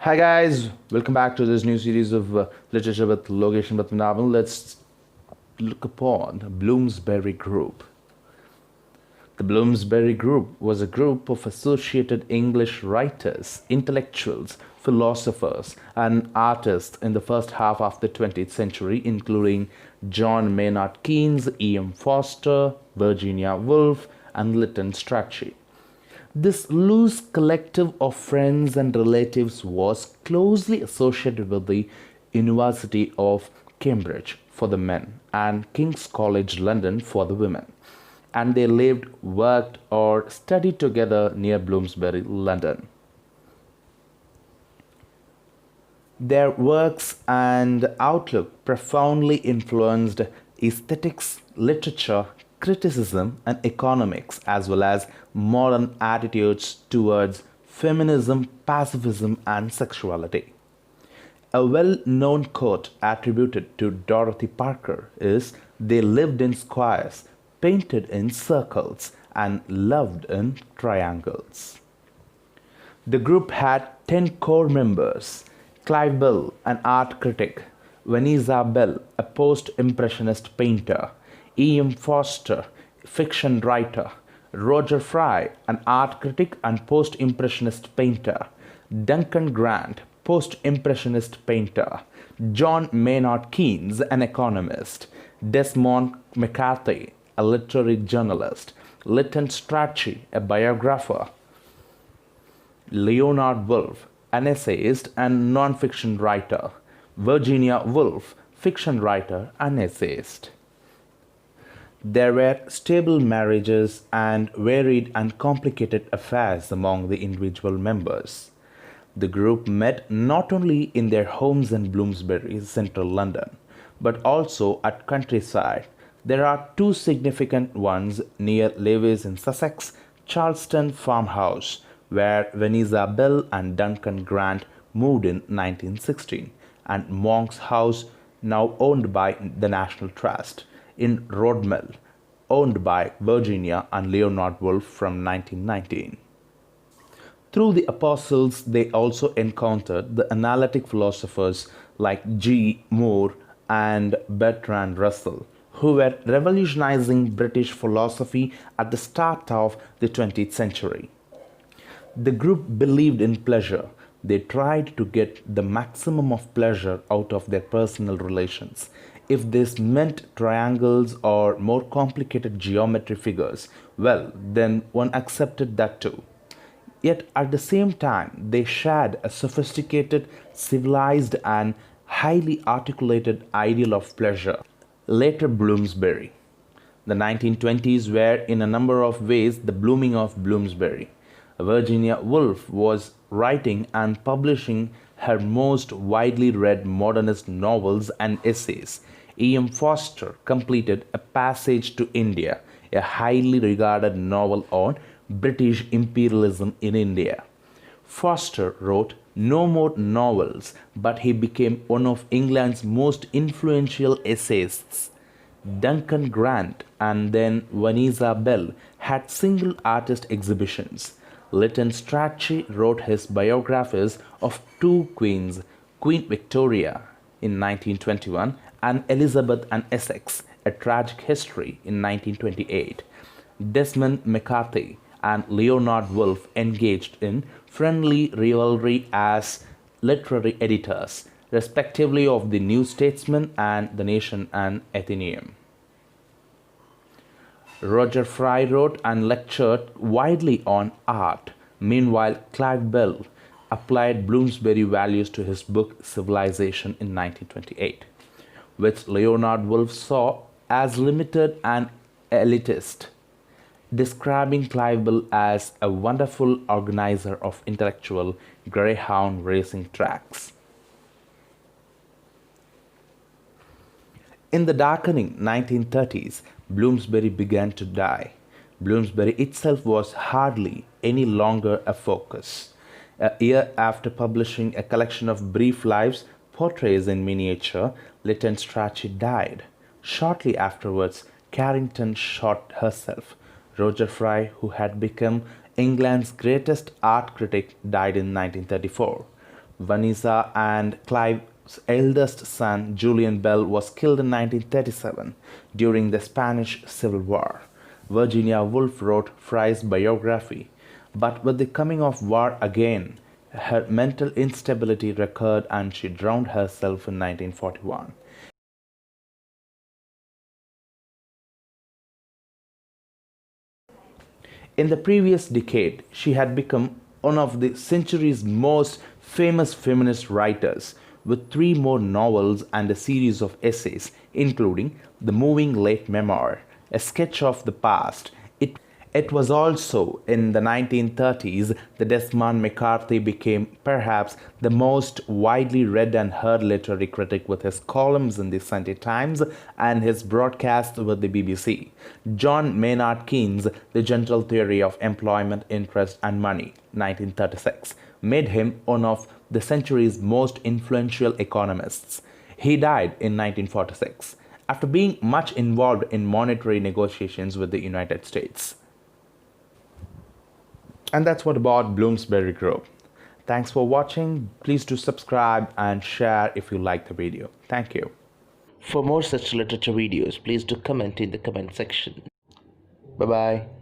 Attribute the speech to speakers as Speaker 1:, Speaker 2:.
Speaker 1: Hi guys, welcome back to this new series of literature with Logeshan Padmanaban. Let's look upon the Bloomsbury Group. The Bloomsbury Group was a group of associated English writers, intellectuals, philosophers, and artists in the first half of the 20th century, including John Maynard Keynes, E.M. Forster, Virginia Woolf, and Lytton Strachey. This loose collective of friends and relatives was closely associated with the University of Cambridge for the men and King's College London for the women, and they lived, worked, or studied together near Bloomsbury, London. Their works and outlook profoundly influenced aesthetics, literature, criticism, and economics, as well as modern attitudes towards feminism, pacifism, and sexuality. A well known quote attributed to Dorothy Parker is: "They lived in squares, painted in circles, and loved in triangles." The group had 10 core members: Clive Bell, an art critic; Vanessa Bell, a post impressionist painter; E.M. Forster, fiction writer; Roger Fry, an art critic and post impressionist painter; Duncan Grant, post impressionist painter; John Maynard Keynes, an economist; Desmond McCarthy, a literary journalist; Lytton Strachey, a biographer; Leonard Woolf, an essayist and non-fiction writer; Virginia Woolf, fiction writer and essayist. There were stable marriages and varied and complicated affairs among the individual members. The group met not only in their homes in Bloomsbury, central London, but also at countryside. There are two significant ones near Lewes in Sussex: Charleston Farmhouse, where Vanessa Bell and Duncan Grant moved in 1916, and Monk's House, now owned by the National Trust, in Rodmell, owned by Virginia and Leonard Woolf from 1919. Through the apostles, they also encountered the analytic philosophers like G. Moore and Bertrand Russell, who were revolutionizing British philosophy at the start of the 20th century. The group believed in pleasure. They tried to get the maximum of pleasure out of their personal relations. If this meant triangles or more complicated geometry figures, well, then one accepted that too. Yet at the same time, they shared a sophisticated, civilized, and highly articulated ideal of pleasure. Later Bloomsbury. The 1920s were in a number of ways the blooming of Bloomsbury. Virginia Woolf was writing and publishing her most widely read modernist novels and essays. E.M. Forster completed A Passage to India, a highly regarded novel on British imperialism in India. Forster wrote no more novels, but he became one of England's most influential essayists. Duncan Grant and then Vanessa Bell had single artist exhibitions. Lytton Strachey wrote his biographies of two queens, Queen Victoria in 1921 and Elizabeth and Essex, A Tragic History in 1928. Desmond McCarthy and Leonard Woolf engaged in friendly rivalry as literary editors, respectively, of the New Statesman and The Nation and Athenaeum. Roger Fry wrote and lectured widely on art. Meanwhile, Clive Bell applied Bloomsbury values to his book Civilization in 1928, which Leonard Woolf saw as limited and elitist, describing Clive Bell as a wonderful organizer of intellectual greyhound racing tracks. In the darkening 1930s, Bloomsbury began to die. Bloomsbury itself was hardly any longer a focus. A year after publishing a collection of brief lives, portraits in miniature, Lytton Strachey died. Shortly afterwards, Carrington shot herself. Roger Fry, who had become England's greatest art critic, died in 1934. Vanessa and Clive's eldest son, Julian Bell, was killed in 1937 during the Spanish Civil War. Virginia Woolf wrote Fry's biography, but with the coming of war again, her mental instability recurred and she drowned herself in 1941. In the previous decade, she had become one of the century's most famous feminist writers, with three more novels and a series of essays, including the moving late memoir, A Sketch of the Past. It was also in the 1930s that Desmond McCarthy became perhaps the most widely read and heard literary critic with his columns in the Sunday Times and his broadcasts with the BBC. John Maynard Keynes' The General Theory of Employment, Interest and Money, 1936, made him one of the century's most influential economists. He died in 1946 after being much involved in monetary negotiations with the United States. And that's what about Bloomsbury Group. Thanks for watching. Please do subscribe and share if you like the video. Thank you. For more such literature videos, please do comment in the comment section. Bye bye.